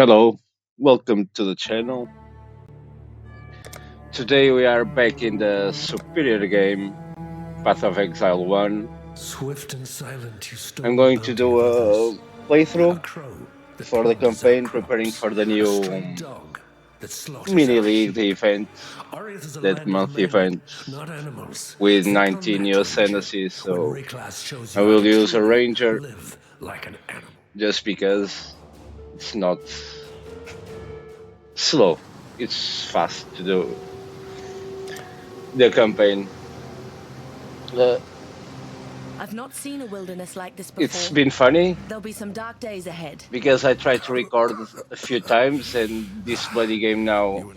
Hello, welcome to the channel. Today we are back in the superior game, Path of Exile 1. Swift and silent, you stole I'm the going to bounty do of a others. A playthrough crow that for the plods our campaign, preparing crops. for the A new stray dog that slaughters mini our league, the sheep. event, Ariath is a that land of month men, event not animals. with Think on 19 that, new Ranger. ascendancies, When so Reclass shows I you how will to use a truly ranger live like an animal. just because it's not slow, it's fast to do the campaign. Uh, I've not seen a wilderness like this it's before. been funny There'll be some dark days ahead. because I tried to record a few times and this bloody game now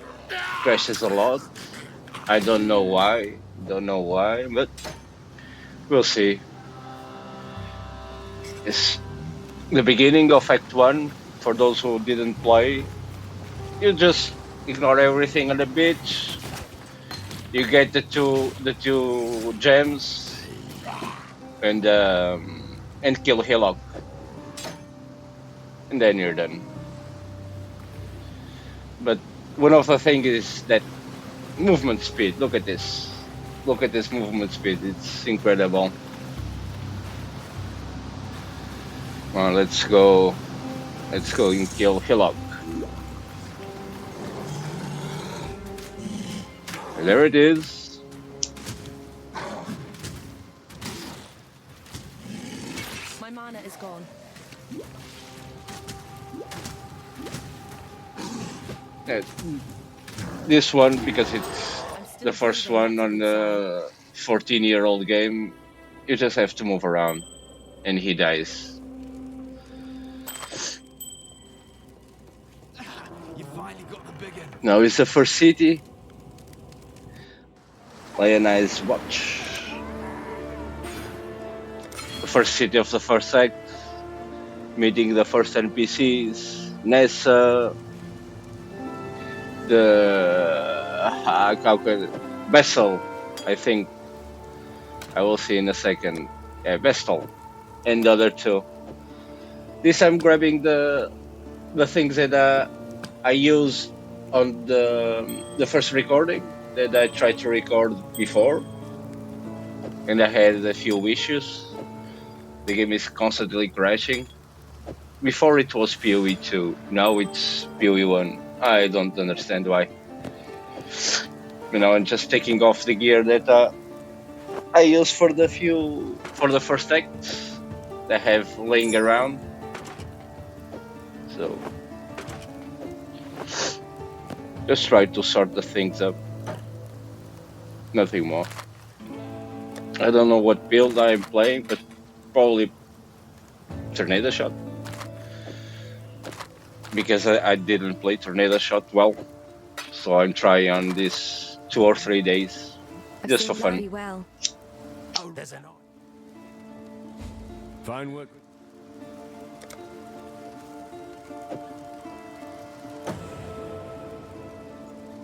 crashes a lot. I don't know why. Don't know why, but we'll see. It's the beginning of Act 1. For those who didn't play, you just ignore everything on the beach. You get the two gems and kill Hillock, and then you're done. But one of the things is that movement speed. Look at this. Look at this movement speed. It's incredible. Well, let's go. Let's go and kill Hillock. There it is. My mana is gone. Uh, this one, because it's I'm still the first breathing, one that's a on good sign. the 14-year-old game, you just have to move around, and he dies. You finally got the big one. Now it's the first city. Lionize Watch. The first city of the first act. Meeting the first NPCs. Nessa. Vessel, I think. I will see in a second. Yeah, Vestal. And the other two. This I'm grabbing the things that I used on the first recording that I tried to record before, and I had a few issues. The game is constantly crashing. Before it was PoE 2, now it's PoE 1. I don't understand why. I'm just taking off the gear that I use for the first acts that I have laying around. So just try to sort the things up. Nothing more. I don't know what build I'm playing, but probably Tornado Shot. Because I didn't play Tornado Shot well. So I'm trying on this 2 or 3 days. I've Just seen for fun. pretty well. Oh, there's an eye. Fine work.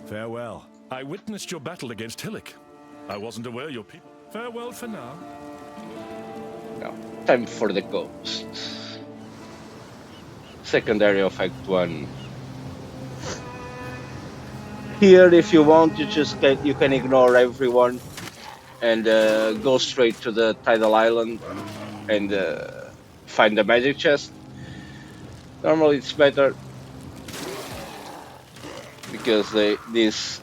Farewell. I witnessed your battle against Hillock. I wasn't aware your people. Farewell for now. Now, time for the ghost. Secondary of Act 1. Here, if you want, you can ignore everyone and go straight to the tidal island and find the magic chest. Normally, it's better because these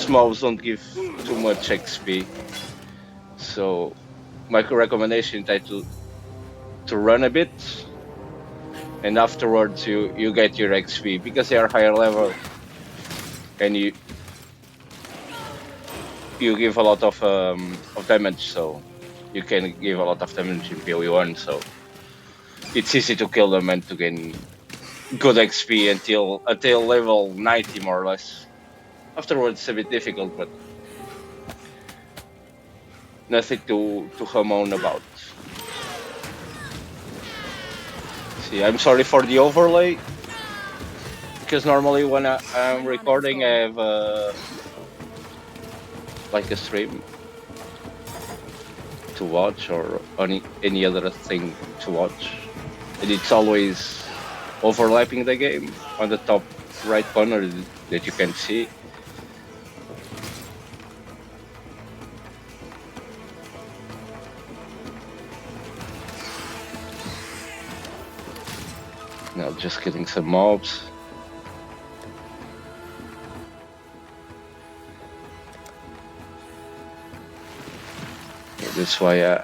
mobs don't give too much XP. So, my recommendation is to run a bit, and afterwards you get your XP because they are higher level, and you give a lot of damage, so you can give a lot of damage in PoE 1, so it's easy to kill them and to gain good XP until level 90 more or less. Afterwards it's a bit difficult, but nothing to hum on about. See, I'm sorry for the overlay, because normally when I'm recording I have like a stream to watch or any other thing to watch, and it's always overlapping the game on the top right corner that you can see. Now just killing some mobs. Yeah, that's why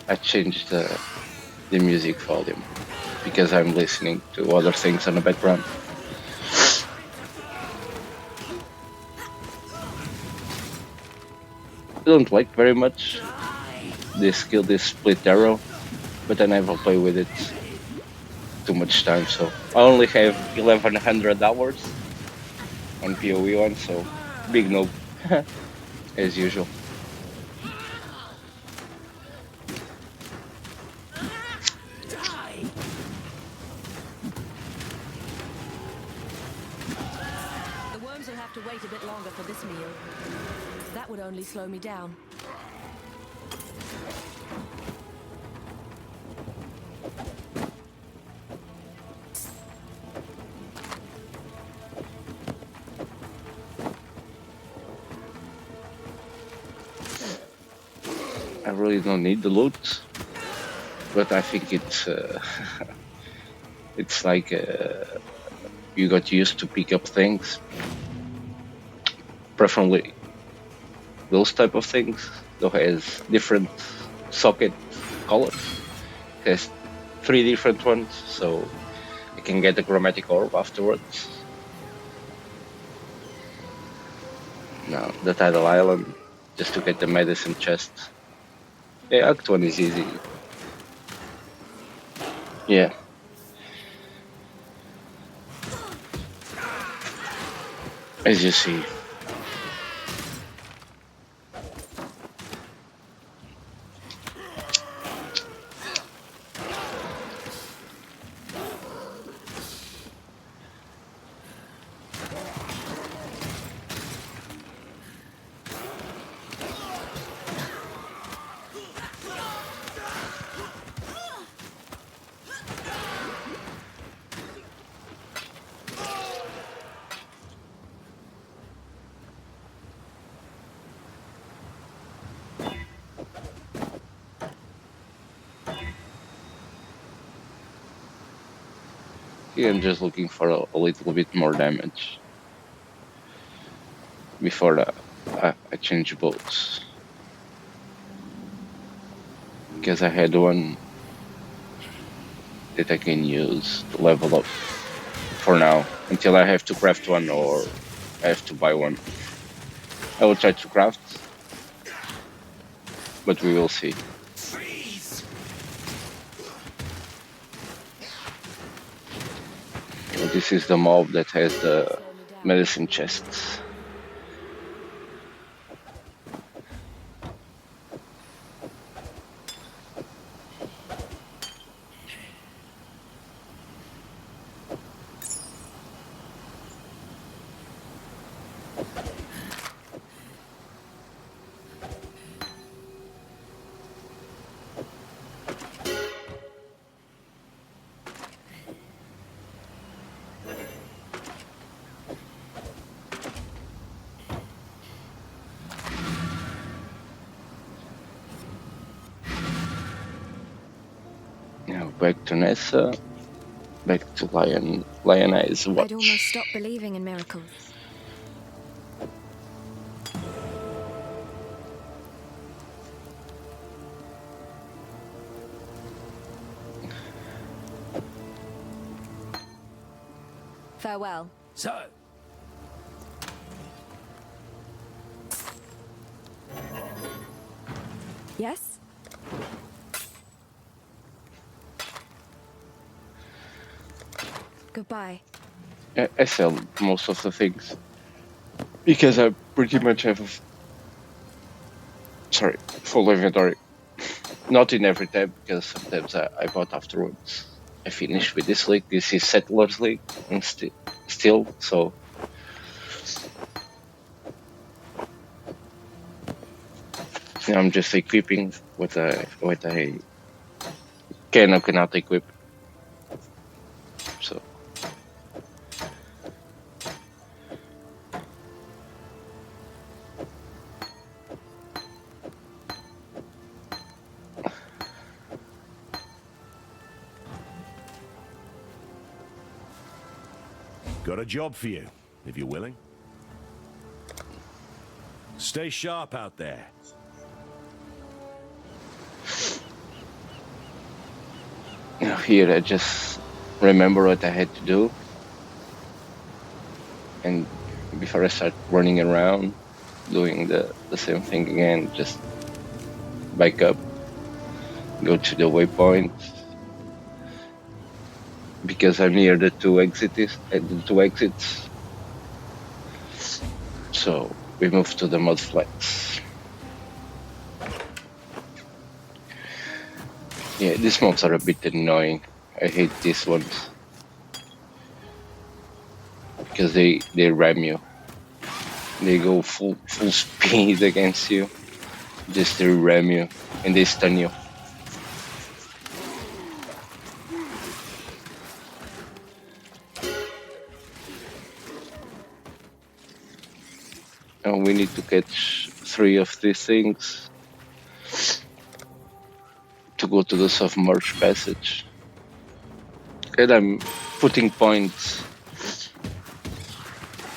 I changed the music volume, because I'm listening to other things on the background. I don't like very much this skill, this split arrow, but I never play with it too much time, so I only have 1100 hours on PoE 1, so big noob as usual. The worms will have to wait a bit longer for this meal. That would only slow me down. I really don't need the loot, but I think it's it's like you got used to pick up things, preferably those type of things that has different socket colors. It has 3 different ones, so I can get the chromatic orb afterwards. Now the tidal island, just to get the medicine chest. Yeah, Act 1 is easy. Yeah. As you see. Yeah, I'm just looking for a little bit more damage before I change boats. Because I had one that I can use to level up for now, until I have to craft one or I have to buy one. I will try to craft, but we will see. This is the mob that has the medicine chests. Now back to Nessa, back to Lioness I'd Watch. almost stop believing in miracles. Farewell. So, Yes? Goodbye. I sell most of the things because I pretty much have full inventory. Not in every tab, because sometimes I bought afterwards. I finished with this league. This is Settlers League and still, so now I'm just equipping what I can or cannot equip. Got a job for you, if you're willing. Stay sharp out there. Now here I just remember what I had to do, and before I start running around doing the same thing again, just back up, go to the waypoint, because I'm near the two exits. So we move to the mud flats. Yeah, these mobs are a bit annoying. I hate these ones because they ram you. They go full speed against you, just to ram you, and they stun you. And we need to catch 3 of these things to go to the submerged passage. And I'm putting points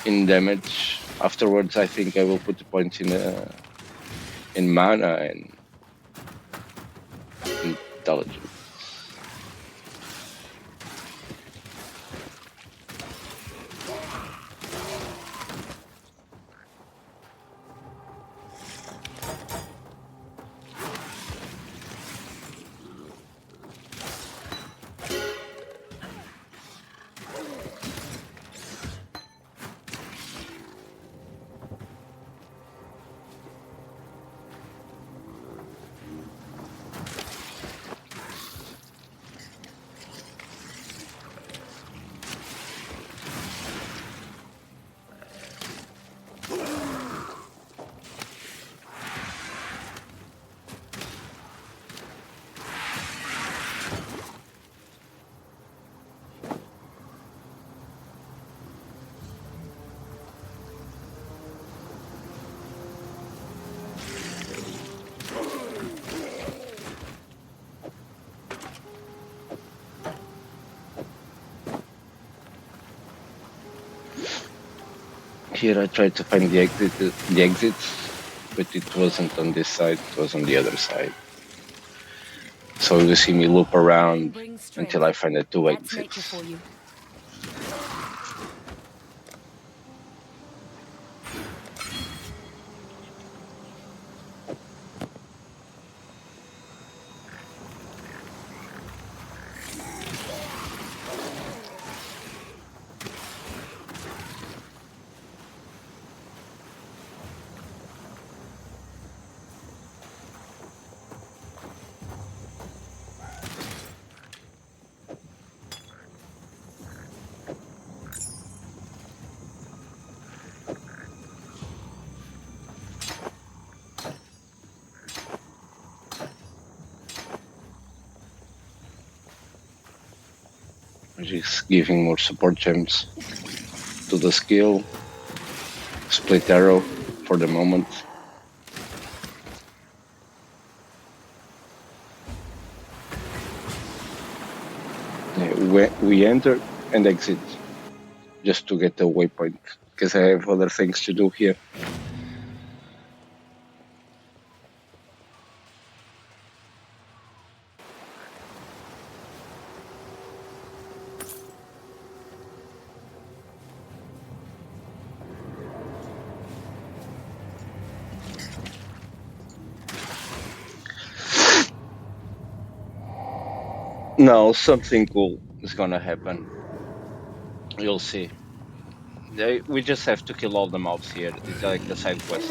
in damage. Afterwards, I think I will put the points in mana and intelligence. Here I tried to find the exits, but it wasn't on this side, it was on the other side. So you see me loop around until I find the 2 That's nature exits. for you. Just giving more support gems to the skill. Split arrow for the moment. Yeah, we enter and exit just to get the waypoint because I have other things to do here. Now something cool is gonna happen. You'll see. We just have to kill all the mobs here. It's like a side quest.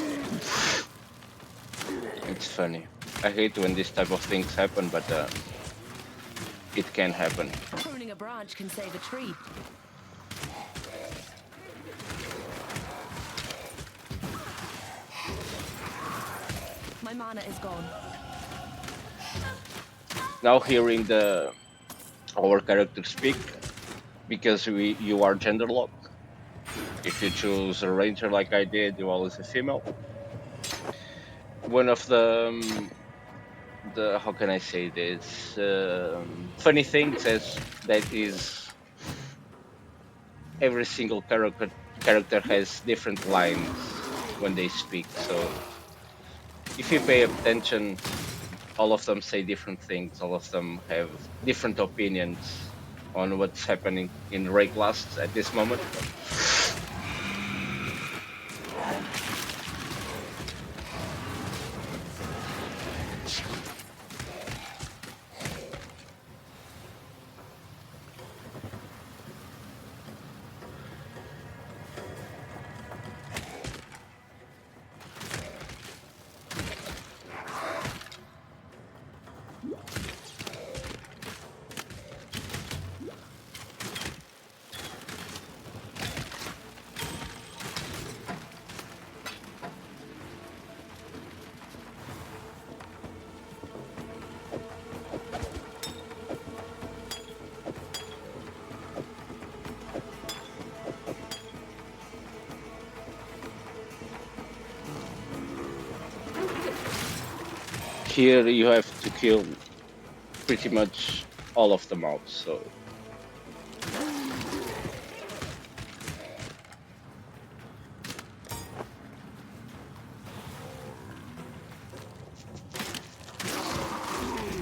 It's funny. I hate when this type of things happen, but it can happen. Pruning a branch can save a tree. My mana is gone. Now hearing our character speak, because you are gender locked. If you choose a ranger like I did, you're always a female. One of the how can I say this funny things is that is every single character has different lines when they speak. So if you pay attention, all of them say different things. All of them have different opinions on what's happening in Rayclast at this moment. Here you have to kill pretty much all of the mobs. So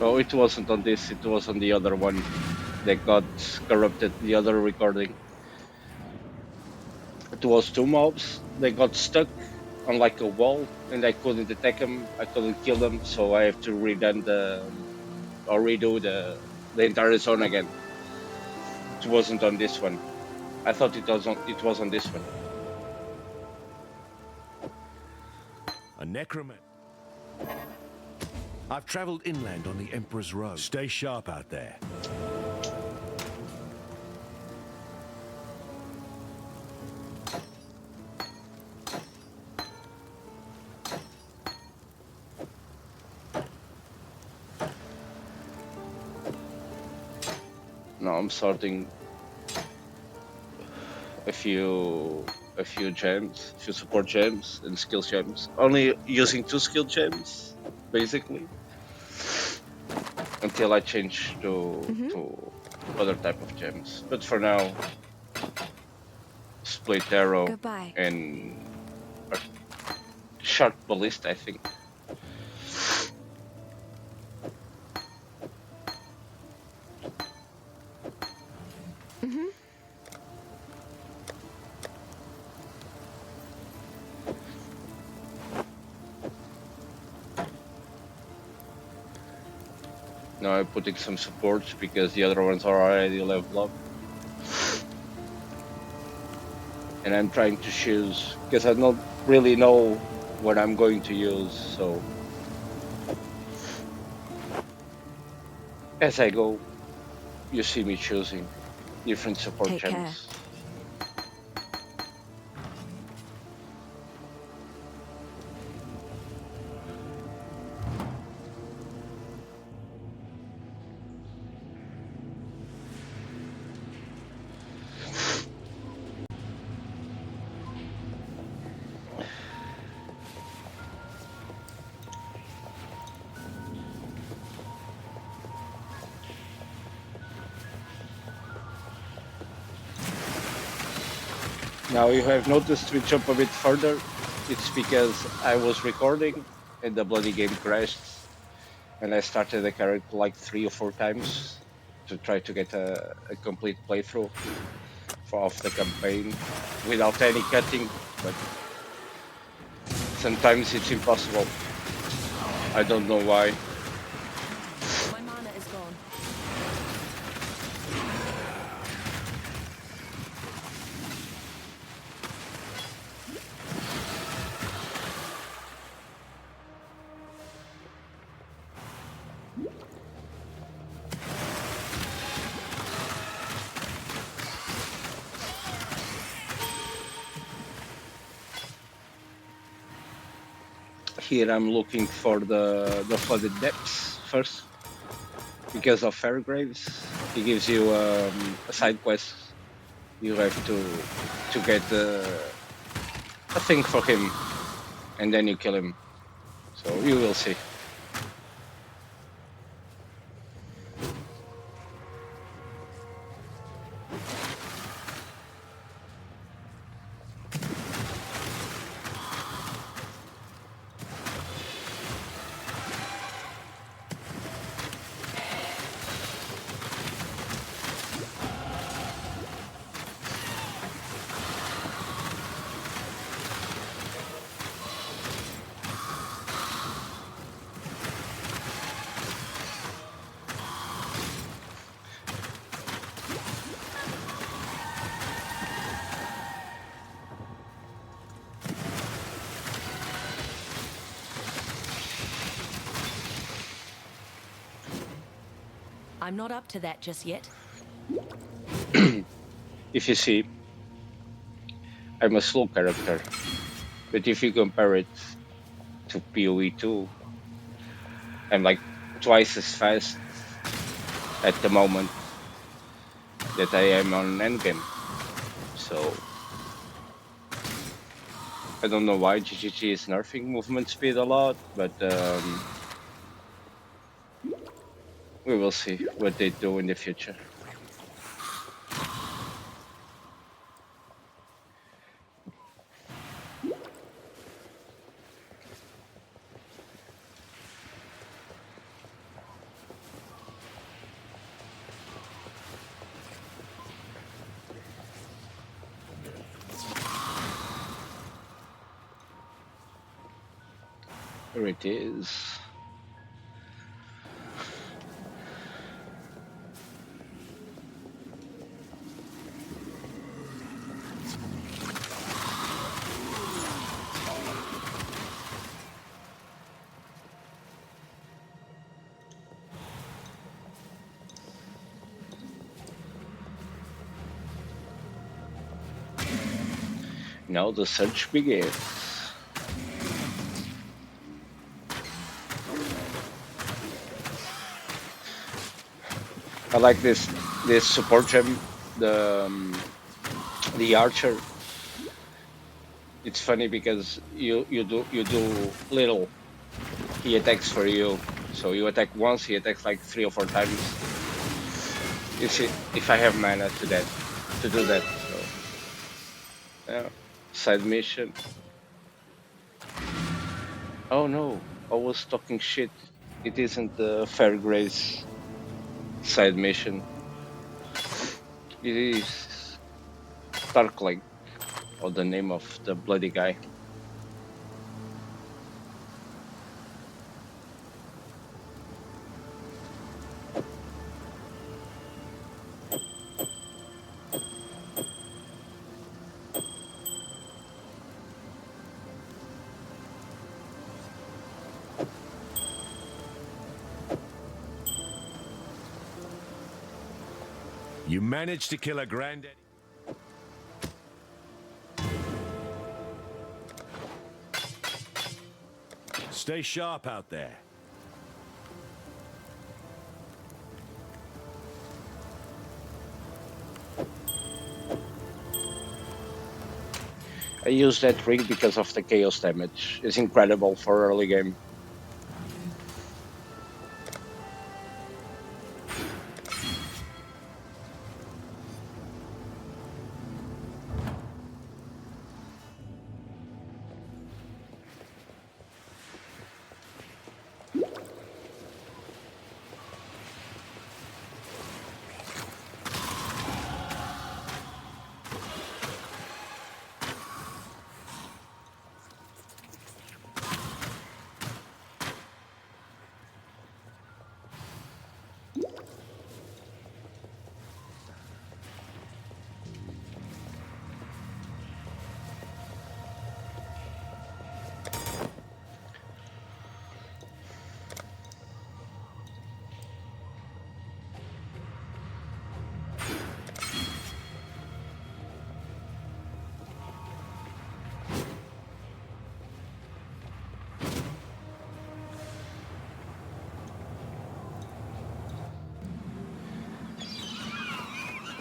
oh, it wasn't on this, it was on the other one that got corrupted, the other recording. It was two mobs, they got stuck on like a wall and I couldn't attack them, I couldn't kill them, so I have to redo the entire zone again. It wasn't on this one. I thought it was on this one. A necromancer. I've traveled inland on the Emperor's Road. Stay sharp out there. Now I'm sorting a few gems, a few support gems and skill gems. Only using 2 skill gems, basically, until I change to other type of gems. But for now, split arrow Goodbye. and a sharp ballista, I think. Now I'm putting some supports because the other ones are already leveled up. And I'm trying to choose, because I don't really know what I'm going to use, so as I go, you see me choosing different support Take care. gems. Now you have noticed we jump a bit further. It's because I was recording and the bloody game crashed and I started the character like 3 or 4 times to try to get a complete playthrough of the campaign without any cutting, but sometimes it's impossible. I don't know why. My mana is gone. Here I'm looking for the flooded depths first because of Fairgraves. He gives you a side quest. You have to get a thing for him, and then you kill him. So you will see. I'm not up to that just yet. If you see, I'm a slow character, but if you compare it to PoE 2, I'm like twice as fast at the moment that I am on endgame. So I don't know why GGG is nerfing movement speed a lot, but we will see what they do in the future. Here it is. Now the search begins. I like this support gem, the archer. It's funny because you do little, he attacks for you. So you attack once, he attacks like 3 or 4 times. If I have mana to do that. So yeah, side mission. Oh no, I was talking shit. It isn't the Fair Grace side mission. It is Stark-like, or the name of the bloody guy. You managed to kill a granddaddy. Stay sharp out there. I use that ring because of the chaos damage. It's incredible for early game.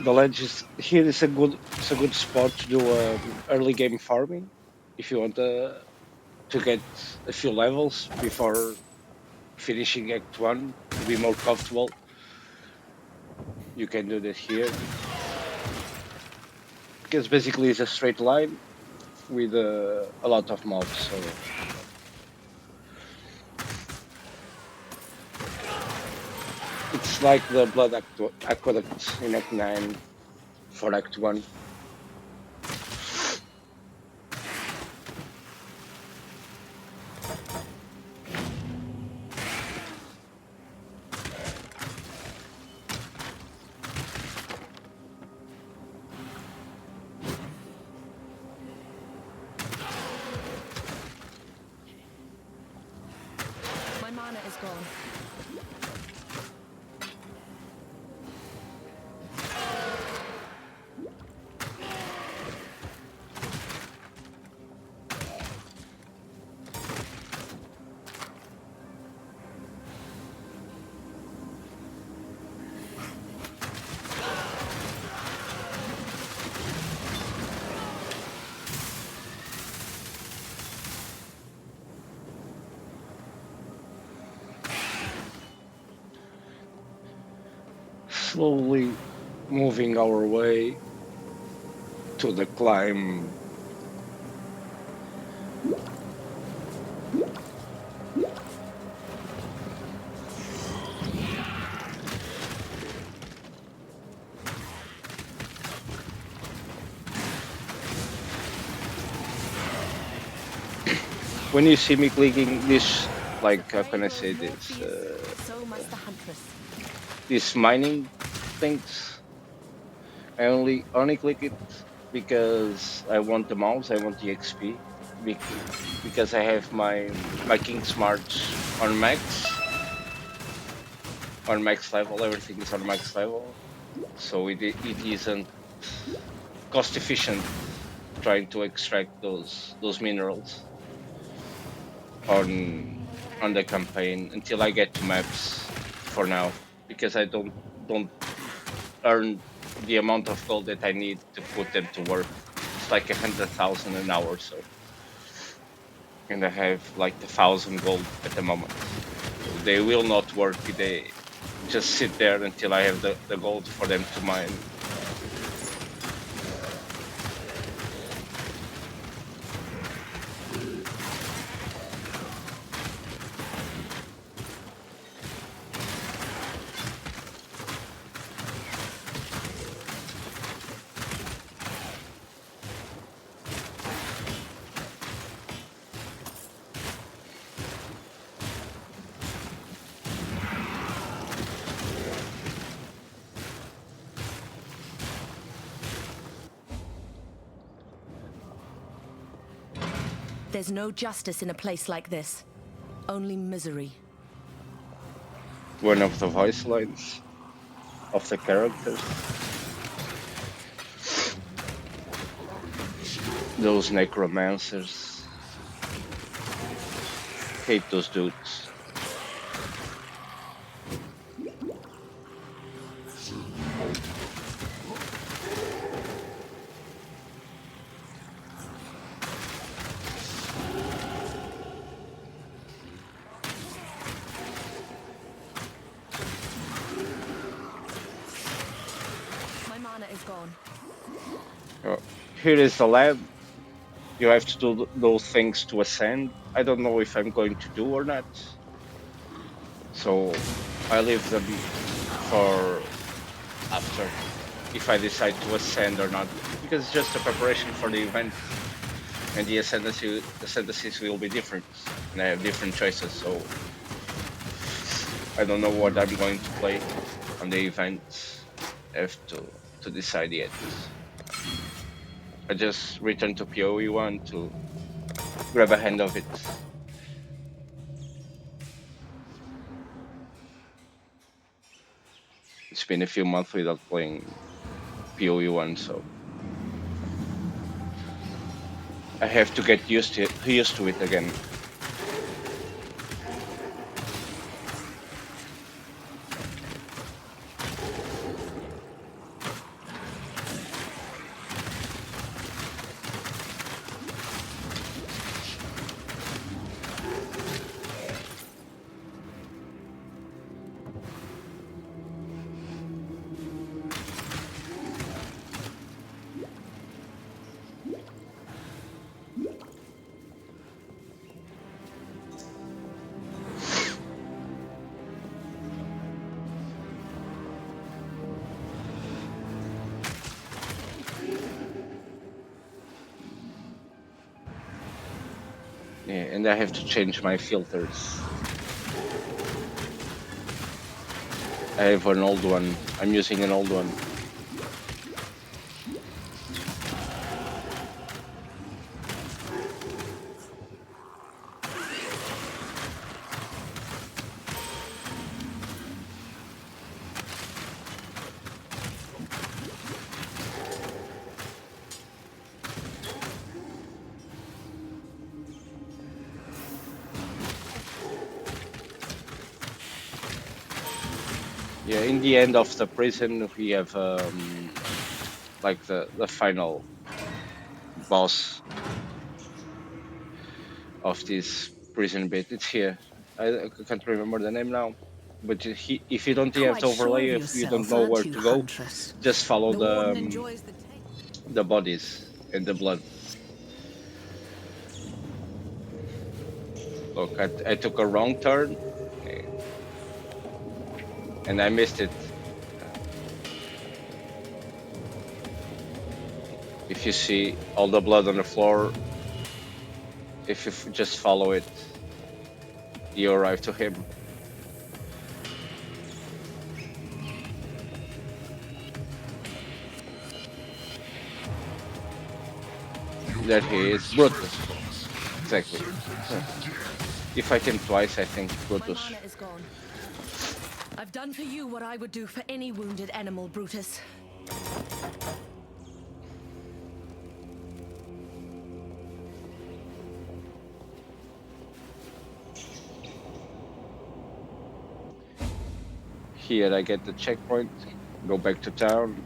The ledge is here is a good spot to do early game farming if you want to get a few levels before finishing Act 1 to be more comfortable. You can do that here because basically it's a straight line with a lot of mobs. So it's like the Blood Aqueduct in Act 9 for Act 1. My mana is gone. slowly moving our way to the climb. When you see me clicking this, like how can I say this, So must the huntress. these mining things, I only click it because I want the mouse, I want the XP, because I have my King Smarts on max level. Everything is on max level, so it isn't cost efficient trying to extract those minerals on the campaign until I get to maps for now, because I don't earn the amount of gold that I need to put them to work. It's like 100,000 an hour, so, and I have like 1,000 gold at the moment. So they will not work. They just sit there until I have the gold for them to mine. There's no justice in a place like this. Only misery. One of the voice lines of the characters. Those necromancers. Hate those dudes. My mana is gone. Oh, here is the lab. You have to do those things to ascend. I don't know if I'm going to do or not, so I leave them for after, if I decide to ascend or not, because it's just a preparation for the event, and the ascendancies will be different, and I have different choices, so I don't know what I'm going to play on the event. I have to decide yet. I just returned to PoE 1 to grab a hand of it. It's been a few months without playing PoE 1, so I have to get used to it again. Yeah, and I have to change my filters. I have an old one. I'm using an old one. Yeah, in the end of the prison, we have like the final boss of this prison bit. It's here. I can't remember the name now. But if you don't have Quite to sure overlay, of if you don't yourself, know aren't where you, to go, Huntress? just follow The warden enjoys the taste. the bodies and the blood. Look, I took a wrong turn, and I missed it. If you see all the blood on the floor, if you just follow it, you arrive to him. There he is, Brutus. Exactly. You fight him twice, I think, My Brutus. mana is gone. I've done for you what I would do for any wounded animal, Brutus. Here I get the checkpoint, go back to town.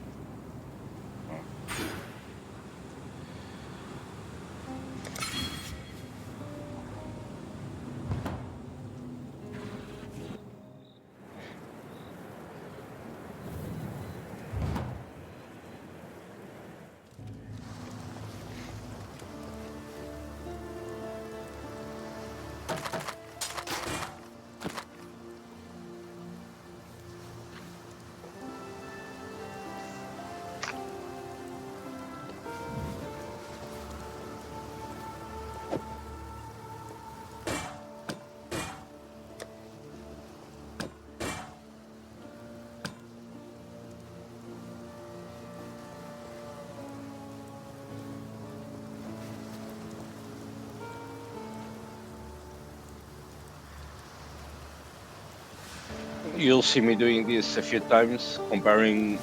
You'll see me doing this a few times, comparing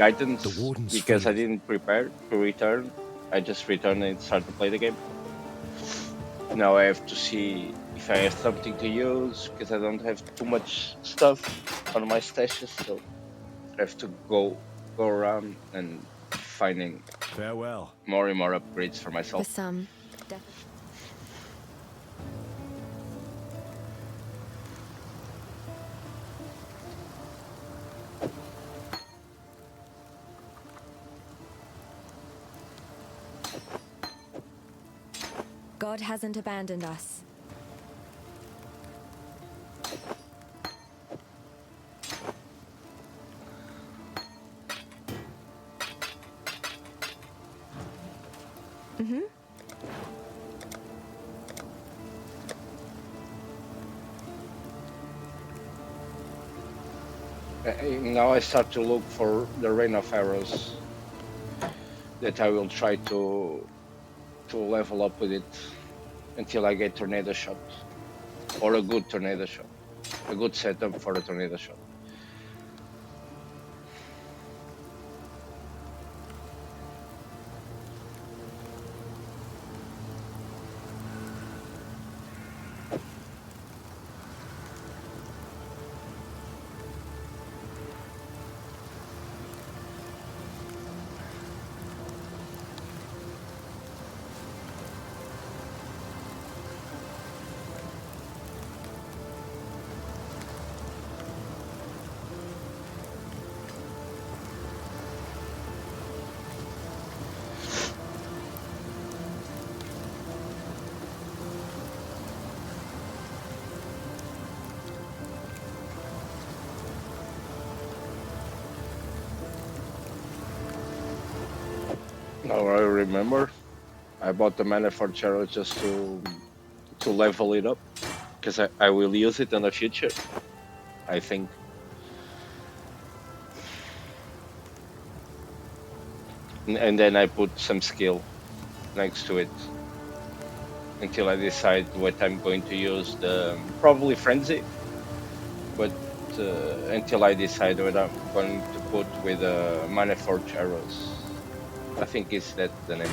items, The warden's because I fleet. didn't prepare to return. I just returned and started to play the game. Now I have to see if I have something to use, because I don't have too much stuff on my stashes, so I have to go around and finding Farewell. more and more upgrades for For myself. some, death. God hasn't abandoned us. Now I start to look for the rain of arrows that I will try to level up with it until I get tornado shot, or a good tornado shot, a good setup for a tornado shot. Now I remember I bought the mana for Charo just to level it up, because I will use it in the future, I think. And then I put some skill next to it until I decide what I'm going to use. The probably frenzy, but until I decide what I'm going to put with mana forge arrows. I think is that the name.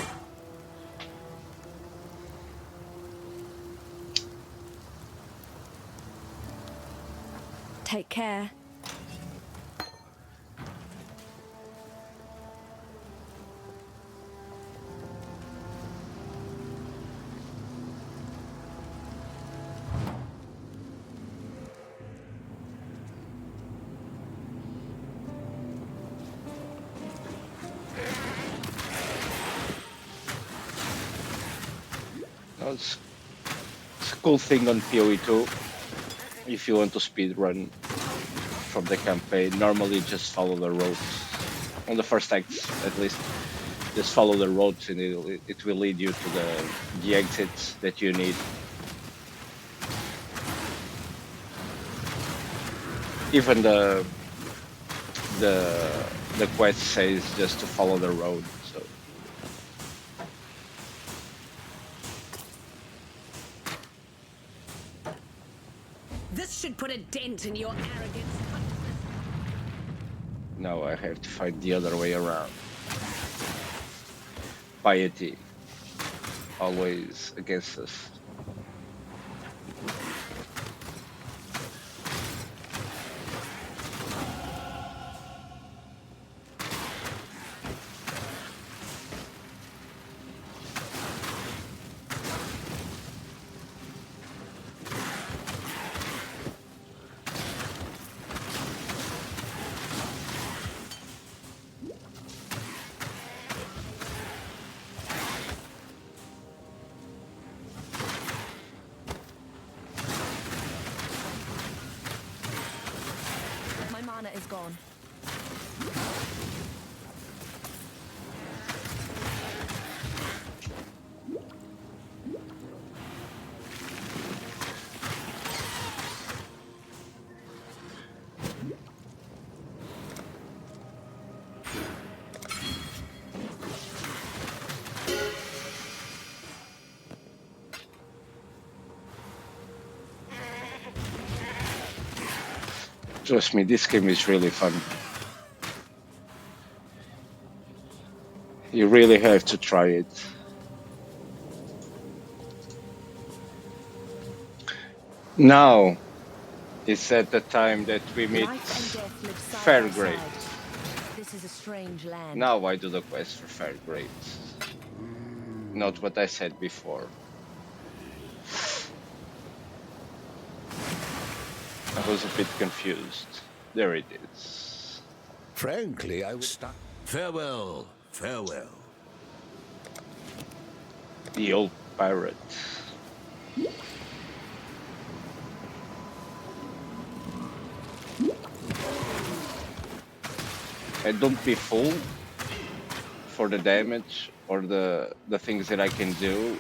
Take care. It's a cool thing on PoE2 if you want to speed run from the campaign. Normally, just follow the roads on the first acts, at least. Just follow the roads, and it will lead you to the exits that you need. Even the quest says just to follow the road. So This should put a dent in your arrogance. now I have to fight the other way around. Piety, always against us. My mana is gone. Trust me, this game is really fun. You really have to try it. Now, it's at the time that we meet Life and death live side fair by grade. side. This is a strange land. Now I do the quest for fair grades. Not what I said before. I was a bit confused. There it is. Frankly, I was stuck. Farewell, farewell. The old pirate. And don't be fooled for the damage or the things that I can do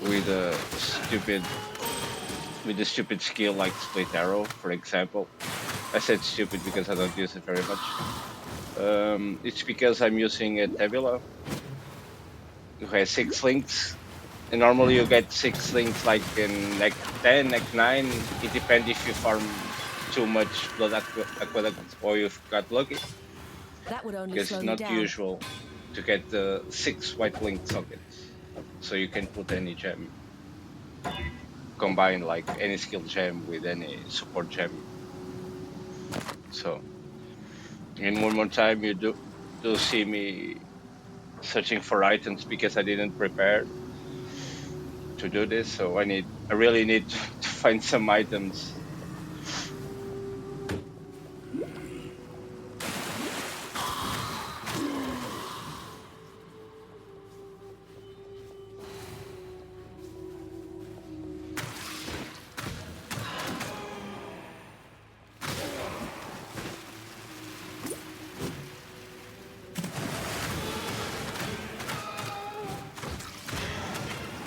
with a stupid skill like split arrow, for example. I said stupid because I don't use it very much. It's because I'm using a tabula who has 6 links, and normally you get 6 links like in Act 10, Act 9. It depends if you farm too much blood aqueduct or you've got lucky. That would only Because slow it's me not down. usual to get the 6 white link sockets, so you can put any gem, combine like any skill gem with any support gem. So, and one more time, you do see me searching for items because I didn't prepare to do this. So I really need to find some items.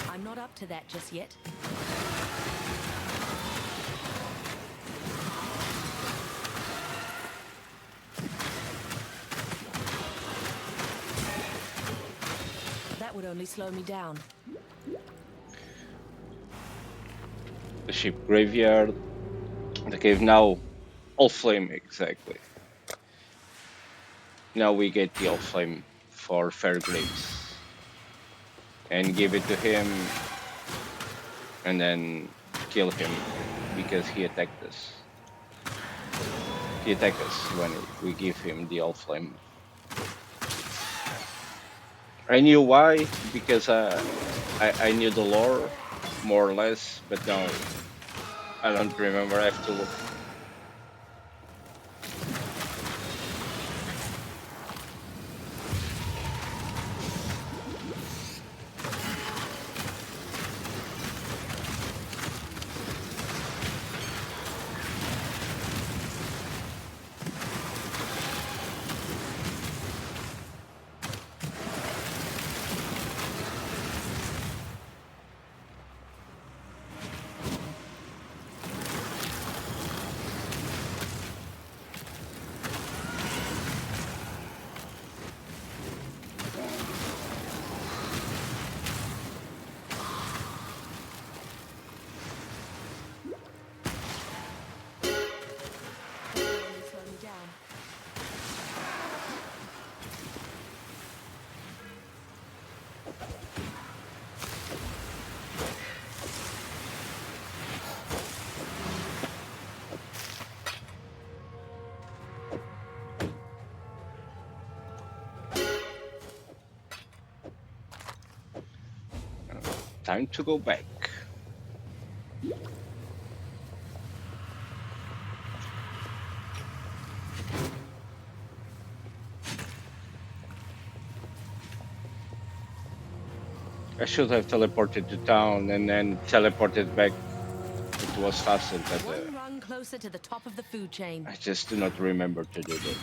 I'm not up to that just yet. That would only slow me down. The ship graveyard, the cave now, all flame exactly. Now we get the all flame for fair grades. And give it to him, and then kill him because he attacked us. He attacked us when we give him the all flame. I knew why, because I knew the lore more or less, but now I don't remember. I have to look. time to go back. I should have teleported to town and then teleported back. It was faster, but One rung closer to the top of the food chain. I just do not remember to do that.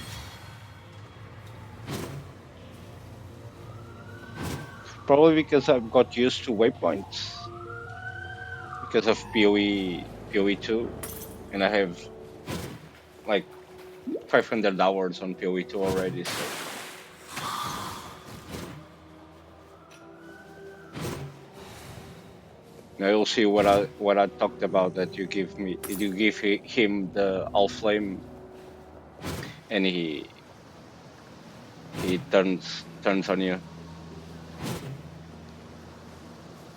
Probably because I've got used to waypoints because of PoE 2, and I have like 500 hours on PoE 2 already. So now you'll see what I talked about, that you give him the all flame, and he turns on you.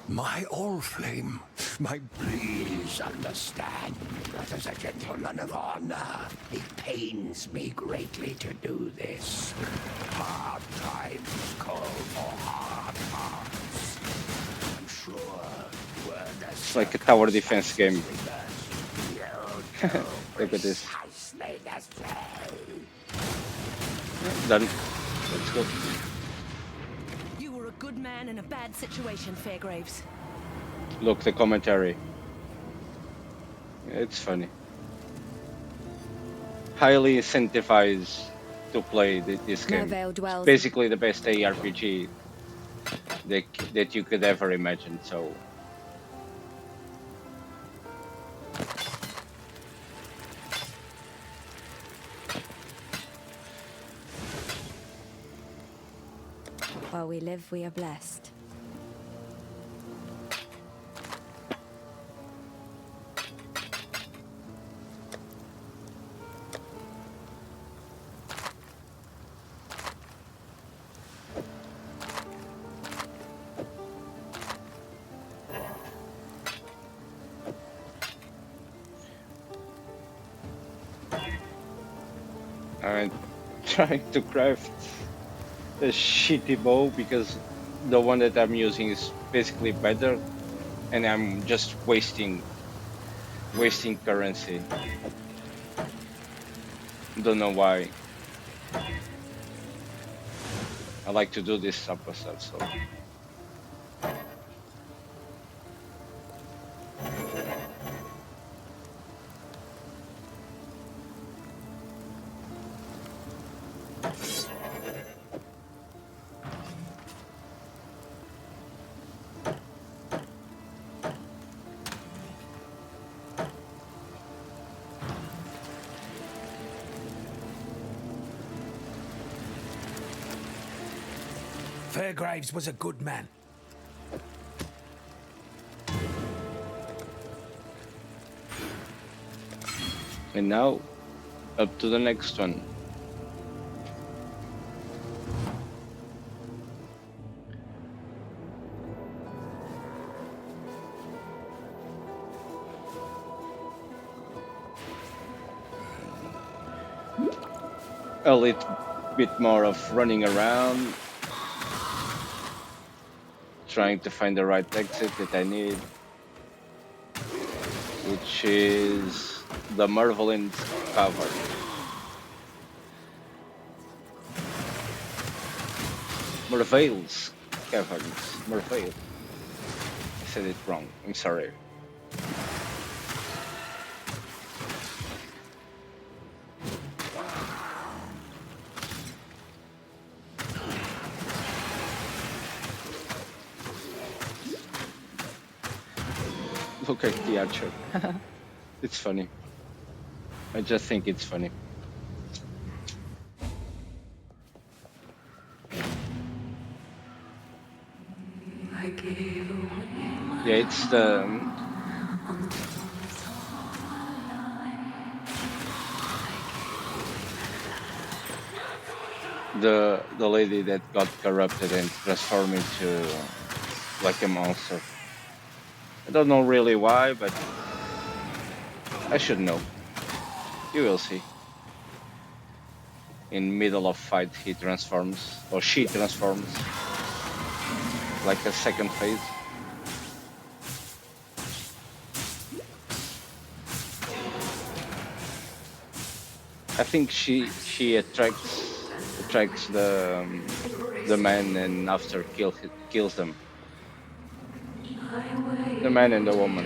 My all flame, my please understand that as a gentleman of honor, it pains me greatly to do this. Hard times call for hard hearts. I'm sure word It's like a tower defense game. Look at this. Done. Let's go. You were a good man in a bad situation, Fairgraves. Look, the commentary. It's funny. Highly incentivized to play this No game. veil It's dwells. basically the best ARPG that you could ever imagine. So While we live, we are blessed. I'm trying to craft a shitty bow because the one that I'm using is basically better, and I'm just wasting currency. Don't know why. I like to do this opposite, so. Fairgraves was a good man. And now, up to the next one. A little bit more of running around, trying to find the right exit that I need, which is the Mervelin's Cavern. Merveil's Caverns. Merveil. I said it wrong. I'm sorry. Look at the archer. It's funny. I just think it's funny. Yeah, it's the lady that got corrupted and transformed into like a monster. I don't know really why, but I should know. You will see. In middle of fight, he transforms, or she transforms, like a second phase. I think she attracts the man and after kills them. The man and the woman.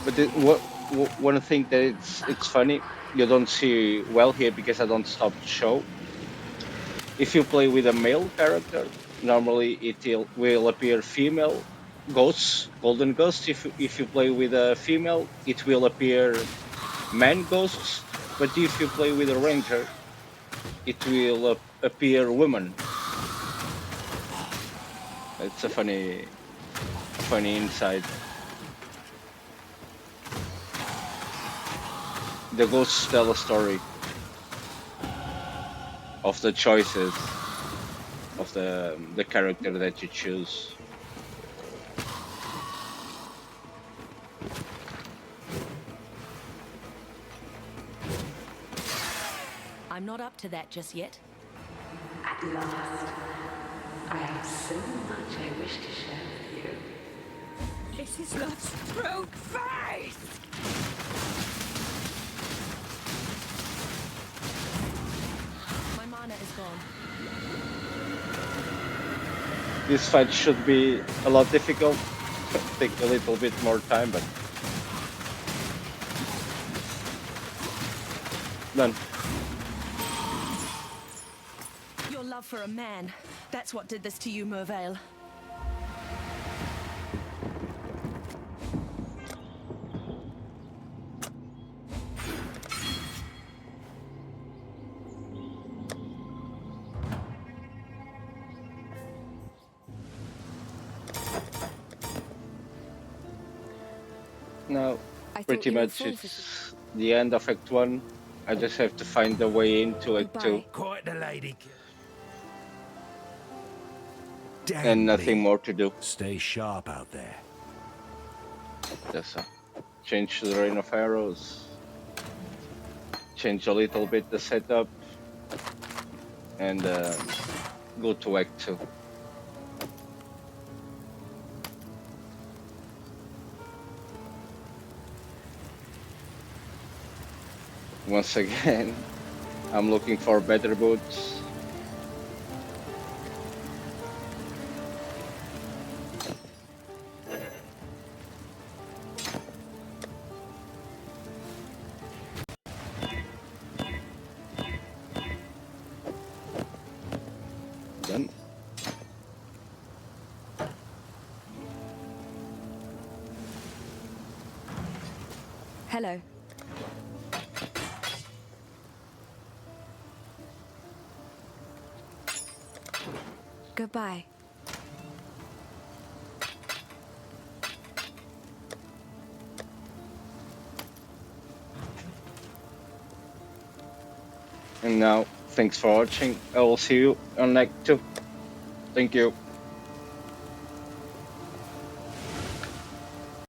But one thing that it's funny, you don't see well here because I don't stop the show. If you play with a male character, normally will appear female ghosts, golden ghosts. If you play with a female, it will appear man ghosts. But if you play with a ranger, it will appear woman. It's a funny insight. The ghosts tell a story of the choices of the character that you choose. I'm not up to that just yet. At last, I have so much I wish to share with you. This is not broke face! My mana is gone. This fight should be a lot difficult. Take a little bit more time, but done. Your love for a man, that's what did this to you, Mervale. Now, I thought pretty you were much full it's the end of Act 1. I just have to find the way into Act 2 Goodbye. Quite the lady. Damn and nothing me. more to do. Stay sharp out there. Just change the rain of arrows, change a little bit the setup, and go to Act 2. Once again, I'm looking for better boots. Done. Hello. Goodbye. And now, thanks for watching. I will see you on Act 2. Thank you.